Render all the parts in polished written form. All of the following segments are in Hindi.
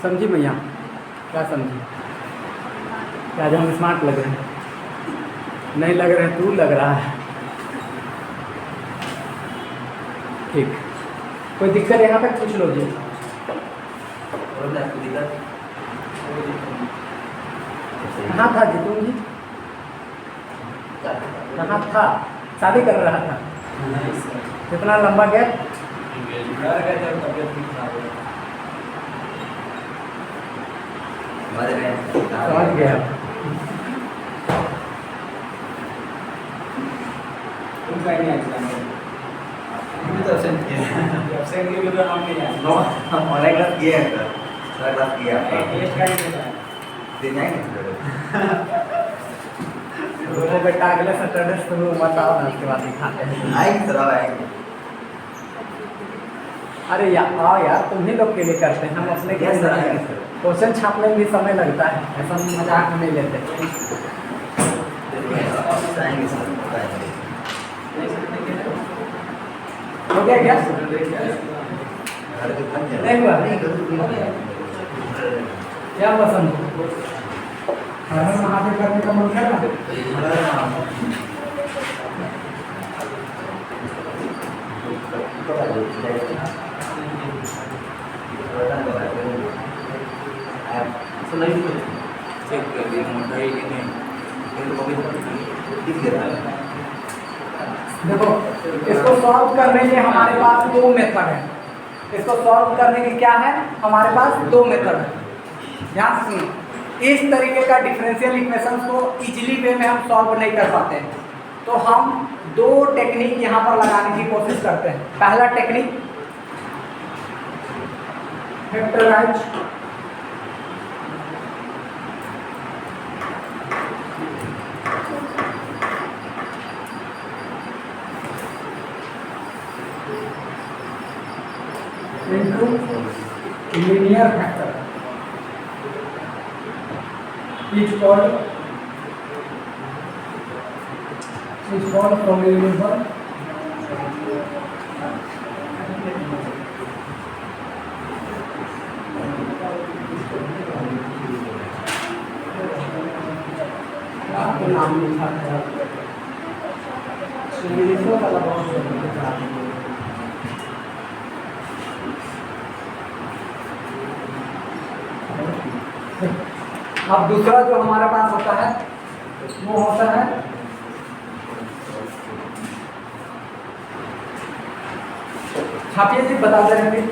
समझी भैया? क्या समझी? क्या आज हम स्मार्ट लग रहे हैं? नहीं लग रहे, तू लग रहा है। ठीक, कोई दिक्कत यहाँ तक पूछ लो जी। कहाँ था जी तुम जी? कहाँ था? शादी कर रहा था? कितना लंबा गैप? समझ गया। वो बेटा अगले सैटरडे शुरू बताओ ना, उसके बाद दिखाते हैं। अरे यार आओ यार, तुम ही लोग के लिए करते हैं, हम अपने के लिए नहीं करते। क्वेश्चन छापने में भी समय लगता है, ऐसा मजाक में नहीं लेते। हो गया क्या? नहीं हुआ? क्या पसंद? महादेव करने का मन कर रहा है? देखो, इसको सॉल्व करने के हमारे पास दो मेथड है। इसको सॉल्व करने के क्या है? हमारे पास दो मेथड है। ध्यान से सुनो, इस तरीके का डिफरेंशियल इक्वेशंस को इजीली वे में हम सॉल्व नहीं कर पाते हैं, तो हम दो टेक्निक यहाँ पर लगाने की कोशिश करते हैं। पहला technique factorise, into linear factor is called formula आपको नाम लिखा है। वाला बहुत अब दूसरा जो हमारे पास होता है वो होता है छापिए जी, बता दे रहे हैं।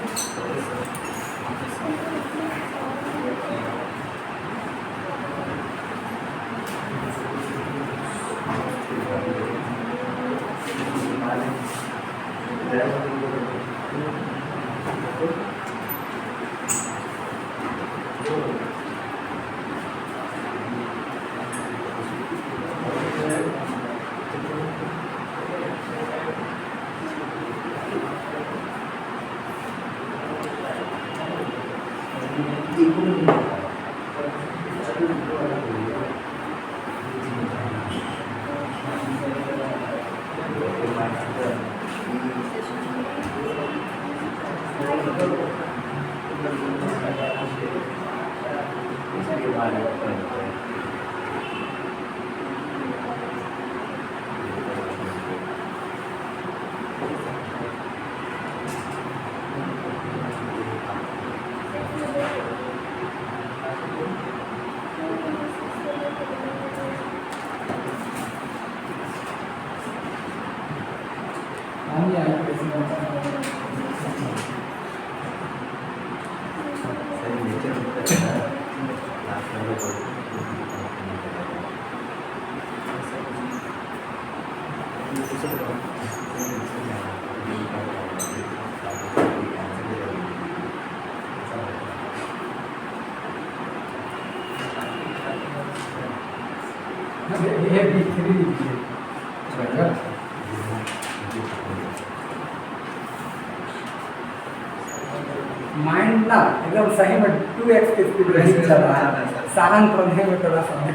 माइंड ना एकदम सही में 2x की स्पीड में चल रहा है, साधन पढ़ने में थोड़ा समय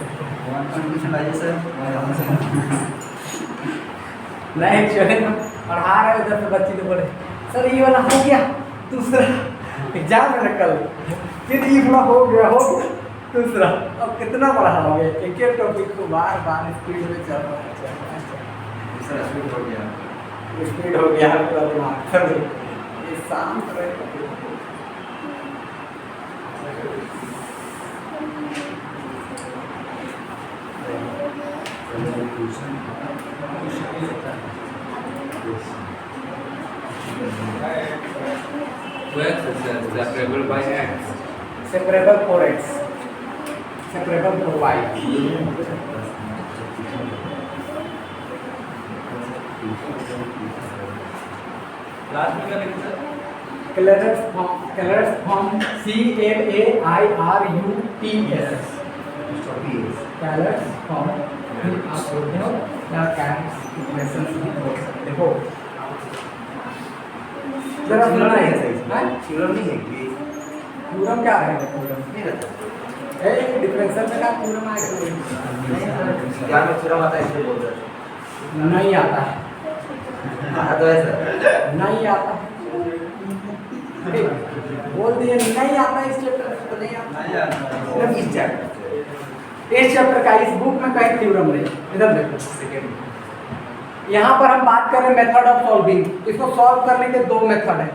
नहीं चले ना। पढ़ा रहे उधर तो बच्चे तो बोले सर ये वाला हो गया, दूसरा एग्जाम में कल फिर ये पूरा हो गया हो दूसरा। अब कितना पढ़ाओगे, एक एक टॉपिक को बार बार स्पीड में चल रहा है, दूसरा स्पीड हो गया, स्पीड हो गया पूरा दिमाग सब ये शांत रहे। separable by x, separable for x, separable for y। Last में क्या लिखा है? कैलर्स फॉर्म CLAIRUTS, कैलर्स फॉर्म आप बोलते हो या कैलर्स इक्वेशन भी बोल सकते हो। जरा सुनना है थ्योरम नहीं है कि थ्योरम क्या है? थ्योरम नहीं रहता ए डिफरेंशियल में का थ्योरम आएगा? क्या में थ्योरम आता है इसलिए बोल रहे हैं। नहीं आता है, आता तो ऐसा नहीं आता बोल दिए नहीं आता इस चैप्टर में, तो नहीं आता सिर्फ इस चैप्टर इस चैप्टर का, इस बुक में कहीं थ्योरम नहीं। इधर देखो, सेकंड यहाँ पर हम बात करें मेथड ऑफ सॉल्विंग। इसको सॉल्व करने के दो मेथड है।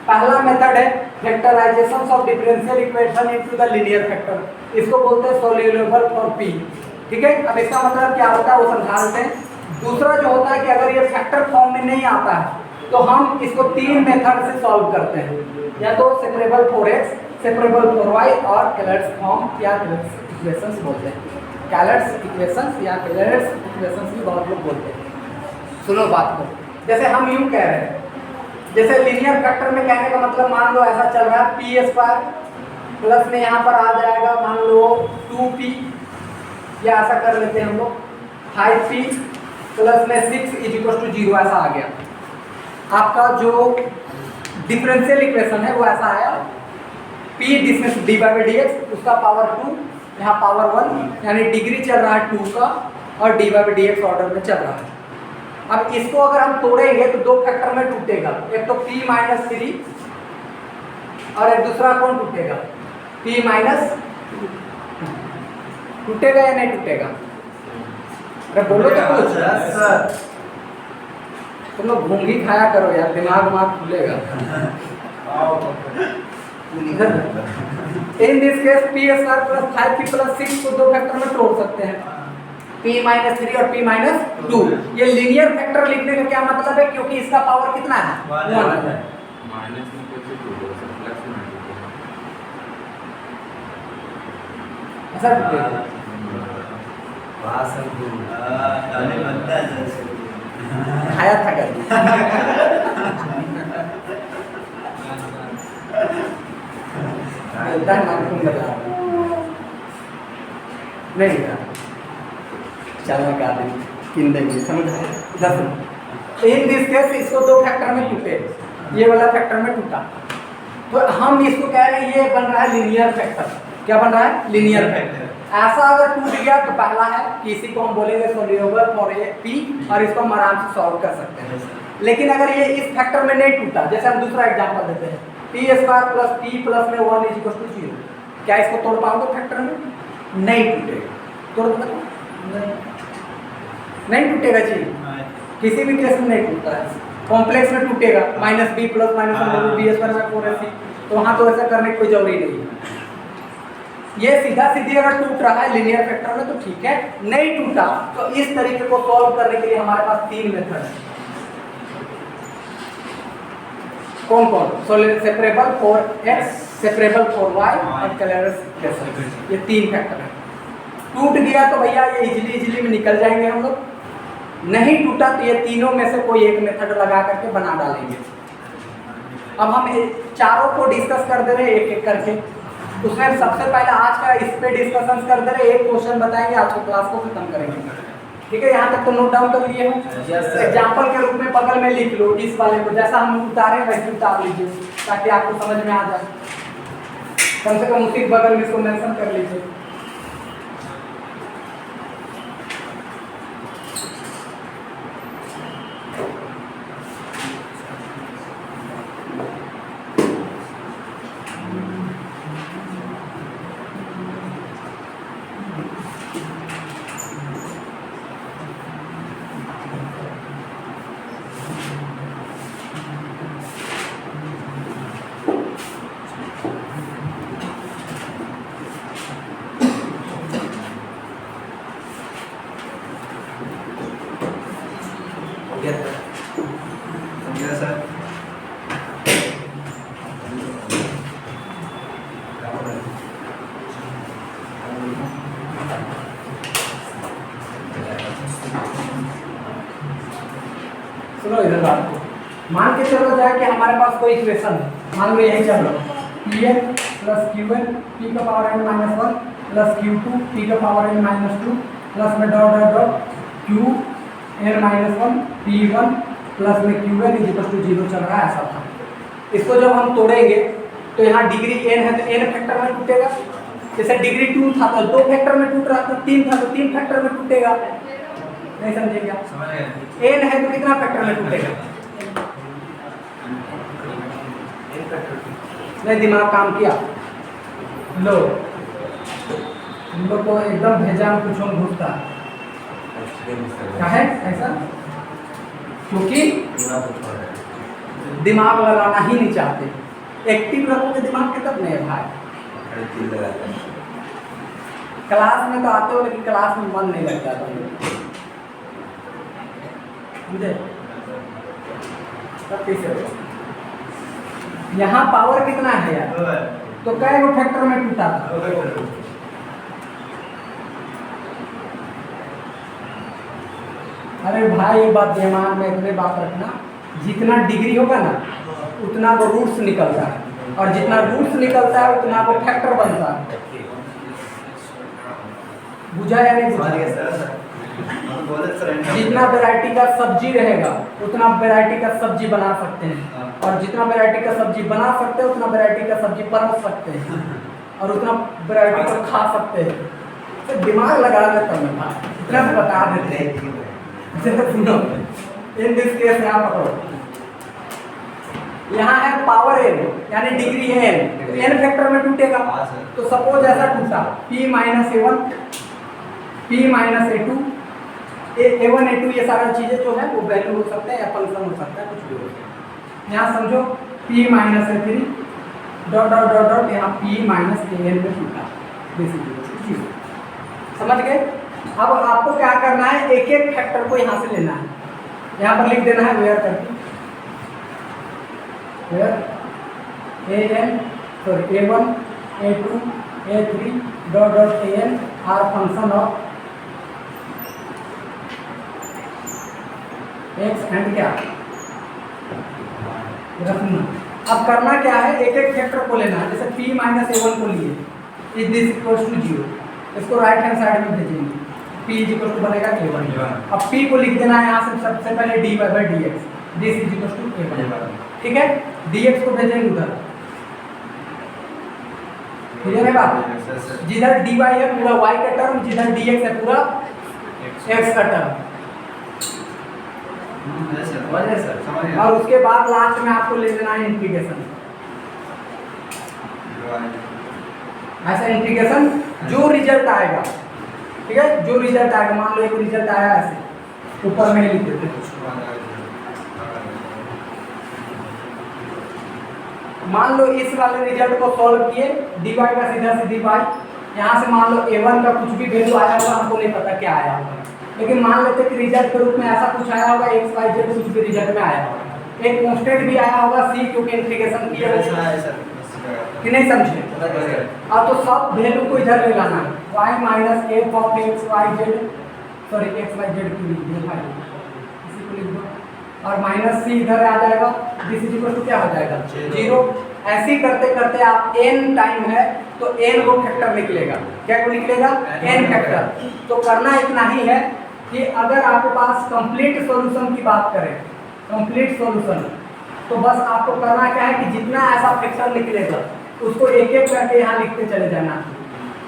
पहला मेथड है factorisation of differential equation into the linear factor, इसको बोलते हैं सोल्यूबल फॉर p। ठीक है, अब इसका मतलब क्या होता है वो समझा देते हैं। दूसरा जो होता है कि अगर ये फैक्टर फॉर्म में नहीं आता है तो हम इसको तीन मेथड से सॉल्व करते हैं, या तो separable for x, separable for y और कैलर्स फॉर्म या कैलर्स इक्वेशंस बोलते हैं। कैलर्स इक्वेशंस या कैलर्स इक्वेशंस भी बहुत लोग बोलते हैं। सुनो बात को, जैसे हम यूं कह रहे हैं, जैसे लीनियर फैक्टर में कहने का मतलब मान लो ऐसा चल रहा है p² प्लस में यहाँ पर आ जाएगा मान लो 2p, या ऐसा कर लेते हैं हम लोग 5p प्लस में 6 = 0, ऐसा आ गया। आपका जो डिफरेंशियल इक्वेशन है वो ऐसा आया p dy/dx, उसका पावर 2 यहाँ पावर 1, यानी डिग्री चल रहा है 2 का और dy/dx ऑर्डर में चल रहा है। अब इसको अगर हम तोड़ेंगे तो दो फैक्टर में टूटेगा, एक तो p-3 और एक दूसरा कौन टूटेगा? p-, टूटेगा या नहीं टूटेगा? अरे बोलो तो कुछ, तुम लोग घूंगी खाया करो यार, दिमाग खुलेगा। In this case p² + 5p + 6 को दो फैक्टर में तोड़ सकते हैं, p-3 और p-2। ये लीनियर फैक्टर लिखने का क्या मतलब है? क्योंकि इसका पावर कितना है? 1 है। ऐसा टूटेगा। खाया था क्या? नहीं चलने का दिन किन देंगे, समझ आए? इन दिस केस इसको दो फैक्टर में टूटे, ये वाला फैक्टर में टूटा, तो हम इसको कह रहे हैं ये बन रहा है लीनियर फैक्टर। क्या बन रहा है? Linear factor. ऐसा अगर टूट गया तो पहला है कि इसी को हम बोलेंगे सोल्यूबल फॉर p, और इसको हम आराम से सॉल्व कर सकते हैं। लेकिन अगर ये इस फैक्टर में नहीं टूटा, जैसे हम दूसरा एग्जांपल देते हैं p² + p + में 1 = 0, क्या इसको तोड़ पाओगे फैक्टर में? नहीं टूटेगा। तोड़ दो, नहीं टूटेगा जी, किसी भी केस में नहीं टूटता है। कॉम्प्लेक्स में टूटेगा, -b + -b² 4ac, तो वहाँ तो ऐसा करने की कोई जरूरी नहीं है। ये सीधा सीधी अगर टूट रहा है लीनियर फैक्टर में तो ठीक है, नहीं टूटा तो इस तरीके को सॉल्व करने के लिए हमारे पास तीन मेथड है। कौन कौन? Separable for x, separable for y और कैलर्स इक्वेशन, ये तीन फैक्टर है। टूट गया तो भैया ये इजीली में निकल जाएंगे हम लोग, नहीं टूटा तो ये तीनों में से कोई एक मेथड लगा करके बना डालेंगे। अब हम चारों को डिस्कस कर दे रहे हैं एक एक करके। उसमें सबसे पहले आज का इस पे डिस्कशन कर दे रहे, एक क्वेश्चन बताएंगे, आज को क्लास को खत्म करेंगे। ठीक है, यहाँ तक तो नोट डाउन कर लिए हो? एग्जाम्पल के रूप में बगल में लिख लो इस वाले को, जैसा हम उतारे वैसे उतार लीजिए ताकि आपको समझ में आ जाए। कम से कम उसी बगल में इसको मेंशन कर लीजिए। बात को। मान के चलो जाए कि हमारे पास कोई इक्वेशन है, मान लो यही चल रहा है Pn प्लस Qn p का power n minus 1 plus Q2 p का पावर n माइनस 2 प्लस में dot dot dot Qn minus 1 P1 plus में Qn इज इक्वल टू 0 चल रहा है, ऐसा था। इसको जब हम तोड़ेंगे तो यहाँ डिग्री n है तो n फैक्टर में टूटेगा, जैसे डिग्री 2 था तो 2 फैक्टर में टूट रहा था, 3 था तो 3 फैक्टर में टूटेगा। नहीं समझे क्या? n है तो कितना फैक्टर में टूटेगा? नहीं दिमाग काम किया? लो तुम लोग को एकदम भेजा में कुछ और घुसता क्या है ऐसा, क्योंकि दिमाग लगाना ही नहीं चाहते। एक्टिव रखोगे दिमाग के तब नहीं भाई। क्लास में तो आते हो लेकिन क्लास में मन नहीं लगता समझे? तब कैसे हो? यहाँ पावर कितना है यार, तो कई गो फैक्टर में टूटा था। अरे भाई ये बात दिमाग में इतने बात रखना, जितना डिग्री होगा ना उतना वो रूट्स निकलता है, और जितना रूट्स निकलता है उतना वो फैक्टर बनता है। बुझा या नहीं बुझा? जितना वैरायटी का सब्जी रहेगा उतना वैरायटी का सब्जी बना सकते हैं, और जितना वैरायटी का सब्जी बना सकते हैं उतना वैरायटी का सब्जी परस सकते हैं, और उतना वैरायटी को खा सकते हैं। तो दिमाग लगा देता मैं भाई, इतना तो बता देते हैं। सुनो इन दिस केस यहाँ पकड़ो, यहाँ है पावर n यानी डिग्री है n, तो n फैक्टर में टूटेगा। तो सपोज ऐसा टूटा p minus a1 p minus a2 a1 a2 ये सारा चीजें जो है वो वैल्यू हो सकता है या फंक्शन हो सकता है, कुछ भी हो सकता है। यहाँ समझो p minus a3 dot dot dot dot यहाँ p माइनस an में टूटा, समझ गए? अब आपको क्या करना है, एक एक फैक्टर को यहाँ से लेना है, यहाँ पर लिख देना है वेयर करके, where a1 a2 a3 dot dot an are function of x and क्या रखना। अब करना क्या है, एक एक फैक्टर को लेना है। जैसे p माइनस a1 को लिए इज दिस इक्वल्स टू 0, इसको राइट हैंड साइड में भेजेंगे, p इज इक्वल टू बनेगा a1। अब p को लिख देना है यहाँ से सबसे पहले dy by dx, this is equal to a1, ठीक है? dx को भेजेंगे उधर, क्लियर है बात? जिधर dy है पूरा y का टर्म, जिधर dx है पूरा x का टर्म, और उसके बाद लास्ट में आपको ले लेना है इंटीग्रेशन। ऐसा इंटीग्रेशन जो रिजल्ट आएगा, ठीक है, जो रिजल्ट आएगा, मान लो एक रिजल्ट आया ऐसे ऊपर में लिख देते हैं, मान लो इस वाले रिजल्ट को सॉल्व किए, dy का सीधा सीधी y, यहाँ से मान लो a1 का कुछ भी वैल्यू आया होगा, हमको नहीं पता क्या आया होगा, लेकिन मान लेते कि रिजल्ट के रूप में ऐसा कुछ आया होगा, x y z कुछ भी रिजल्ट में आया होगा, एक कांस्टेंट भी आया होगा c, क्योंकि इंटीग्रेशन किया कि नहीं समझे? अब तो सब वैल्यू को इधर ले लाना है, y minus f of x y z, sorry x y z की लिख दो भाई, इसी को लिख दो, और माइनस c इधर आ जाएगा, दिस इज इक्वल टू क्या हो जाएगा 0। ऐसे ही करते करते आप n टाइम है तो n को फैक्टर निकलेगा, क्या को निकलेगा n फैक्टर। तो करना इतना ही है कि अगर आपके पास कंप्लीट सॉल्यूशन की बात करें, कंप्लीट सॉल्यूशन, तो बस आपको करना क्या है कि जितना ऐसा फैक्टर निकलेगा उसको एक एक करके यहाँ लिखते चले जाना,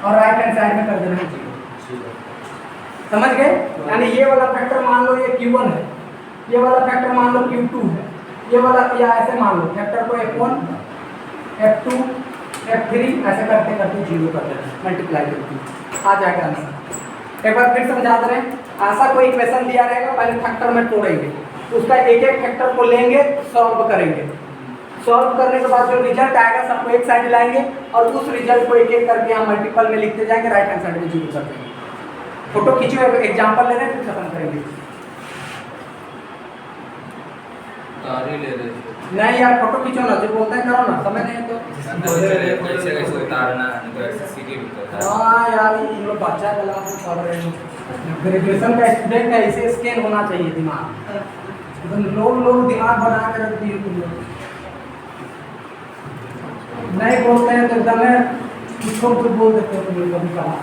और राइट हैंड साइड में कर देना है 0। समझ गए? यानी ये वाला फैक्टर मान लो ये Q1 है, ये वाला फैक्टर मान लो Q2 है, ये वाला या ऐसे मान लो फैक्टर को F1 F2 F3 ऐसे करते करते 0 कर देना, मल्टीप्लाई करके आ जाएगा आंसर। एक बार फिर समझा दे रहे हैं, ऐसा कोई इक्वेशन दिया रहेगा, पहले फैक्टर में तोड़ेंगे, उसका एक एक फैक्टर को लेंगे, सॉल्व करेंगे, सॉल्व करने के बाद जो रिजल्ट आएगा सबको एक साइड लाएंगे, और उस रिजल्ट को एक एक करके यहाँ मल्टीपल में लिखते जाएंगे, राइट हैंड साइड में 0 कर देंगे। फोटो खींचो, एग्जाम्पल ले रहे हैं, फिर खत्म करेंगे। नहीं यार फोटो खींचो ना, जो बोलते हैं करो ना, समय नहीं तो हाँ यार तुम लोग बच्चा क्लास में पढ़ रहे हो, ग्रेजुएशन का स्टूडेंट है, इसे स्कैन होना चाहिए दिमाग। एकदम लोग दिमाग बना के रख दिए तुम लोग। नहीं बोलते हैं तो एकदम है उसको कुछ बोल देते हो तुम लोग कभी कहा।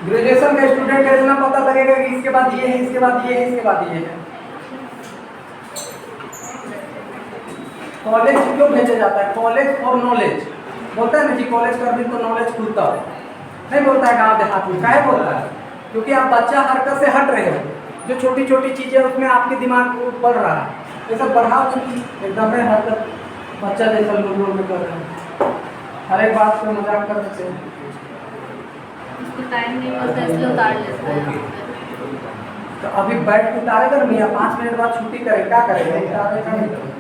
ग्रेजुएशन का स्टूडेंट है, इतना पता लगेगा कि इसके बाद ये है, इसके बाद ये है, इसके बाद ये है। कॉलेज क्यों भेजा जाता है? कॉलेज फॉर नॉलेज बोलता है ना जी, कॉलेज कर दिन तो नॉलेज खुलता हो, नहीं बोलता है गाँव देहात में? काहे बोलता है? क्योंकि आप बच्चा हरकत से हट रहे हो, जो छोटी छोटी चीज़ें उसमें आपके दिमाग को बढ़ रहा है, ये सब बढ़ाओ एकदम है हरकत बच्चा जैसा लोग में कर रहे हैं, हर एक बात पे मजाक कर सकते हैं। उसको टाइम नहीं मिलता इसलिए उतार लेता है। तो अभी बैठ के उतारेगा ना भैया, 5 मिनट बाद छुट्टी करेगा, क्या करेगा? उतारेगा नहीं करेगा।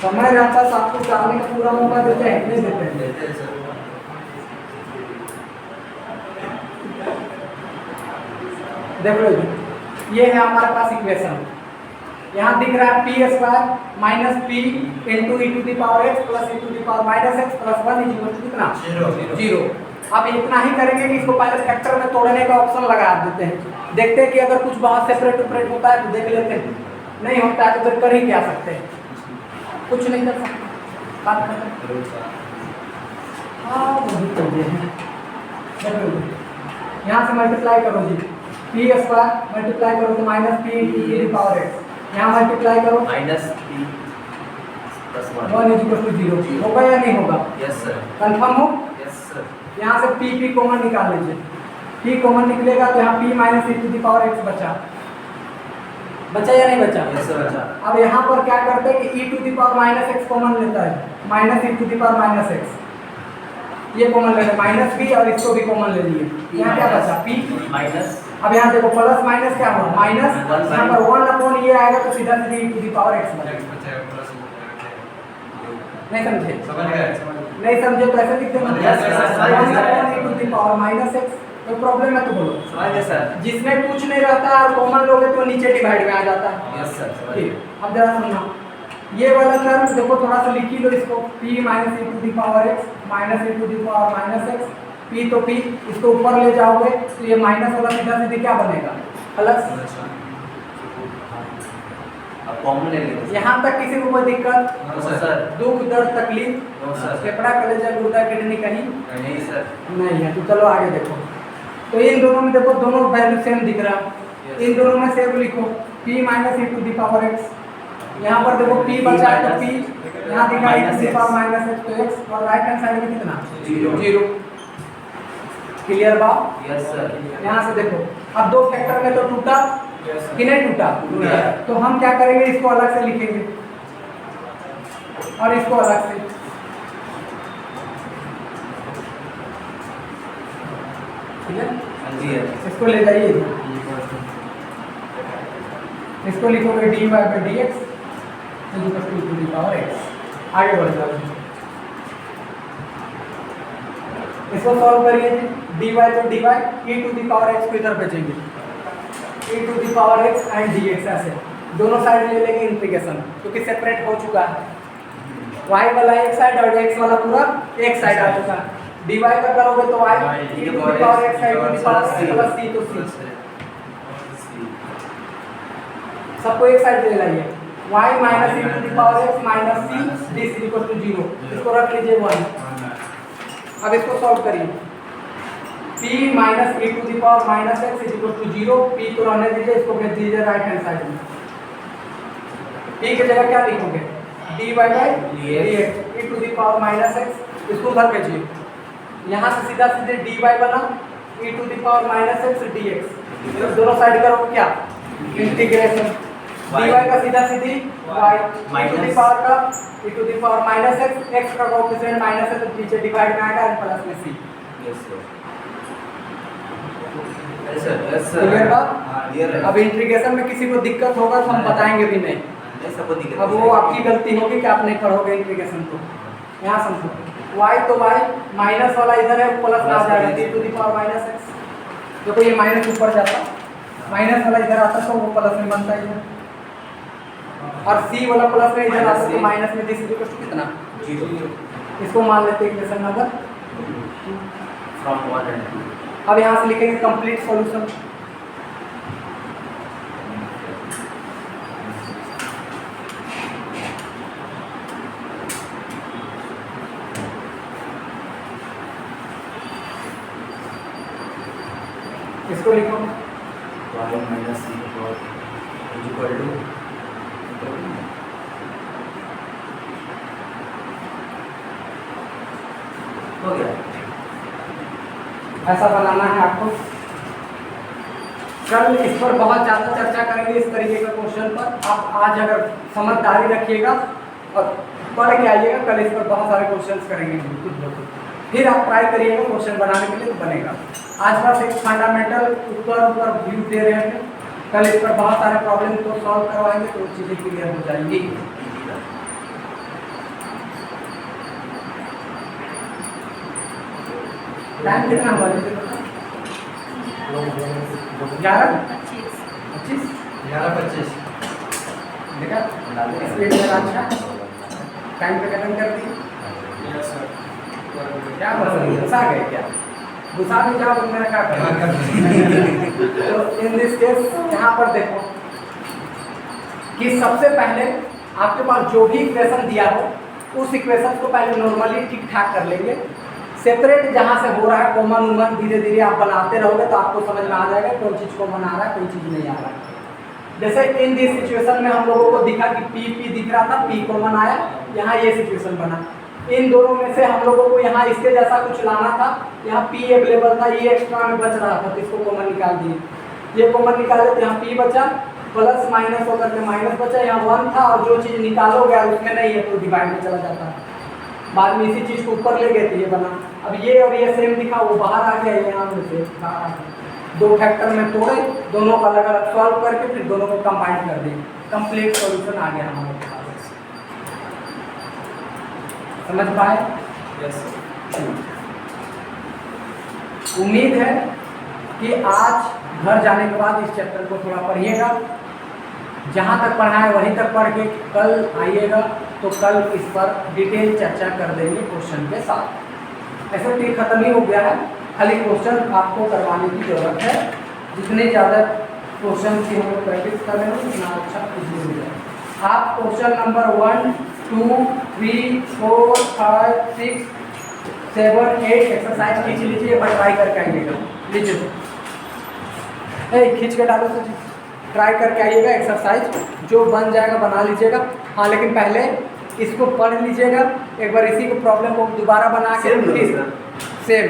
समय रहता तो आपको जाने का पूरा मौका देते हैं, नहीं देते हैं? देख लो ये है हमारे पास इक्वेशन, यहाँ दिख रहा है p square minus p into e to the power x plus e to the power minus x plus 1 is equal to कितना? 0। अब इतना ही करेंगे कि इसको पहले फैक्टर में तोड़ने का ऑप्शन लगा देते हैं, देखते हैं कि अगर कुछ बहुत सेपरेट होता है तो देख लेते हैं, नहीं होता है तो फिर कर ही क्या सकते हैं? कुछ नहीं कर सकते, बात खत्म। हाँ वही तो ये है, यहाँ से मल्टीप्लाई करो जी, पी स्क्वायर मल्टीप्लाई करो तो minus p into the power x, यहाँ मल्टीप्लाई करो minus p plus 1 is equal to 0। होगा या नहीं होगा? Yes sir. कंफर्म हो? Yes sir. यहाँ से पी कॉमन निकाल लीजिए, पी कॉमन निकलेगा तो यहाँ p minus e to the power x बचा या नहीं बचा? यस सर बचा। अब यहाँ पर क्या करते हैं कि e to the power minus x common लेता है, minus e to the power minus x, ये कॉमन ले माइनस बी और इसको भी कॉमन ले लिए, यहाँ क्या बचा? P minus. अब यहाँ देखो प्लस माइनस क्या हुआ? माइनस, यहाँ पर 1 अपॉन ये आएगा तो सीधा सीधा ई टू दी पावर एक्स बचेगा। नहीं समझे? नहीं समझे तो ऐसे लिखते हैं 1 upon e to the power minus x. तो प्रॉब्लम है तो बोलो। समझ सर। जिसमें कुछ नहीं रहता और कॉमन लोगे तो नीचे डिवाइड में आ जाता है। Yes sir. ठीक, अब जरा सुनना, ये वाला टर्म देखो थोड़ा सा लिख ही लो इसको, p minus e to the power x minus e to the power minus x, p तो p, इसको ऊपर ले जाओगे तो ये माइनस वाला सीधा सीधे क्या बनेगा? प्लस। अब कॉमन ले लेंगे। यहाँ तक किसी को कोई दिक्कत? No sir. दुख दर्द तकलीफ? No sir. फेफड़ा कलेजा गुर्दा किडनी कहीं नहीं सर। नहीं है? तो चलो आगे देखो, तो इन दोनों में देखो दोनों वैल्यू सेम दिख रहा है, इन दोनों में सेम लिखो, p minus e to the power x, यहाँ पर देखो p बचा है तो p, यहाँ दिखा है e to the power minus x तो x, और राइट हैंड साइड में कितना? 0। क्लियर बात? Yes sir. यहाँ से देखो, अब दो फैक्टर में तो टूटा कि नहीं टूटा? तो हम क्या करेंगे, इसको अलग से लिखेंगे और इसको अलग से, ठीक है? हाँ जी है। इसको ले जाइए, इसको लिखोगे dy by d x to the power x. आगे बढ़ जाओ, इसको सॉल्व करिए, dy तो dy, e to the power x को इधर भेजेंगे, e to the power x and dx, ऐसे दोनों साइड ले लेंगे इंटीग्रेशन, क्योंकि सेपरेट हो चुका है, y वाला एक साइड और x वाला पूरा एक साइड आ चुका है। dy का करोगे तो y e to the power x side to the power plus c तो c, सबको एक साइड ले लाइए, y minus e to the power x minus c this is equal to 0, इसको रख लीजिए 1। अब इसको सॉल्व करिए, p minus e to the power minus x is equal to 0, p को रहने दीजिए, इसको भेज दीजिए राइट हैंड साइड में, p की जगह क्या लिखोगे? dy by dx e to the power minus x, इसको उधर भेजिए, यहाँ से सीधा सीधे dy बना e to the power minus x dx, दोनों साइड करो क्या? इंटीग्रेशन, dy का सीधा सीधी y e to the power का e to the power minus x, x का कोएफिशिएंट माइनस है तो पीछे डिवाइड में आएगा और प्लस में c। Yes sir. Yes sir. Clear बात? हां क्लियर है। अब इंटीग्रेशन में किसी को दिक्कत होगा तो हम बताएंगे भी नहीं, नहीं सबको दिक्कत। अब वो आपकी गलती होगी कि आप नहीं पढ़ोगे इंटीग्रेशन को। यहाँ समझो, y तो y माइनस वाला इधर है, प्लस आ जाएगा e to the power minus x, देखो ये माइनस ऊपर जाता, माइनस वाला इधर आता तो वो प्लस में बनता है, और सी वाला प्लस में इधर आता है माइनस में दिस इज इक्वल टू कितना 0 इसको मान लेते हैं इक्वेशन नंबर from 1 and 2 अब यहाँ से लिखेंगे कंप्लीट सॉल्यूशन इसको लिखो y minus c dot is equal to हो गया। ऐसा बनाना है आपको। कल इस पर बहुत ज़्यादा चर्चा करेंगे इस तरीके का क्वेश्चन पर। आप आज अगर समझदारी रखिएगा और पढ़ के आइएगा, कल इस पर बहुत सारे क्वेश्चंस करेंगे कुछ बहुत। फिर आप ट्राई करिएगा क्वेश्चन बनाने के लिए, तो बनेगा। आज बस एक फंडामेंटल ऊपर व्यू दे रहे हैं, कल इस पर बहुत सारे प्रॉब्लम को सॉल्व करवाएंगे तो चीज़ें क्लियर हो जाएंगी। टाइम कितना हुआ जी? 11:25 देखा स्पीड मेरा अच्छा, टाइम पे खत्म कर दी। क्या पसंद घुसा गए क्या? घुसा भी जाओ तो मेरा क्या करें? तो इन दिस केस यहाँ पर देखो कि सबसे पहले आपके पास जो भी इक्वेशन दिया हो उस इक्वेशन को पहले नॉर्मली ठीक ठाक कर लेंगे। सेपरेट जहाँ से हो रहा है कॉमन उमन धीरे धीरे आप बनाते रहोगे तो आपको समझ में आ जाएगा कौन चीज़ कॉमन आ रहा है, कोई चीज़ नहीं आ रहा है। जैसे इन दिस सिचुएशन में हम लोगों को दिखा कि पी दिख रहा था, पी कॉमन आया, यहाँ ये सिचुएशन बना। इन दोनों में से हम लोगों को यहाँ इसके जैसा कुछ लाना था, यहाँ पी अवेलेबल था, ये एक्स्ट्रा में बच रहा था तो इसको कॉमन निकाल दिए। ये कॉमन निकाले तो यहाँ पी बचा, प्लस माइनस होकर के माइनस बचा, यहाँ 1 था और जो चीज़ निकालोगे उसमें नहीं है तो डिवाइड में चला जाता है। बाद में इसी चीज़ को ऊपर ले गए तो ये बना। अब ये और ये सेम दिखा, वो बाहर आ गया, यहाँ में से बाहर आ गया। 2 फैक्टर में तोड़े, दोनों को अलग अलग सॉल्व करके फिर दोनों को कंबाइन कर दिए, कंप्लीट सॉल्यूशन आ गया हमारे पास। समझ पाए? यस। उम्मीद है कि आज घर जाने के बाद इस चैप्टर को थोड़ा पढ़िएगा, जहाँ तक पढ़ा है वहीं तक पढ़ के कल आइएगा तो कल इस पर डिटेल चर्चा कर देंगे क्वेश्चन के साथ। ऐसे तो खत्म ही हो गया है, खाली क्वेश्चन आपको करवाने की ज़रूरत है। जितने ज़्यादा क्वेश्चन की हम लोग प्रैक्टिस कर रहे हो उतना अच्छा इजी हो जाए। आप क्वेश्चन नंबर 1, 2, 3, 4, 5, 6, 7, 8 एक्सरसाइज खींच लीजिए, पर ट्राई करके आइएगा। लीजिए खींच के डालो तो ट्राई करके आइएगा। एक्सरसाइज जो बन जाएगा बना लीजिएगा। हाँ, लेकिन पहले इसको पढ़ लीजिएगा एक बार, इसी को प्रॉब्लम को दोबारा बना के सेम,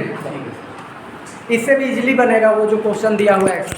इससे भी इजीली बनेगा वो जो क्वेश्चन दिया हुआ है।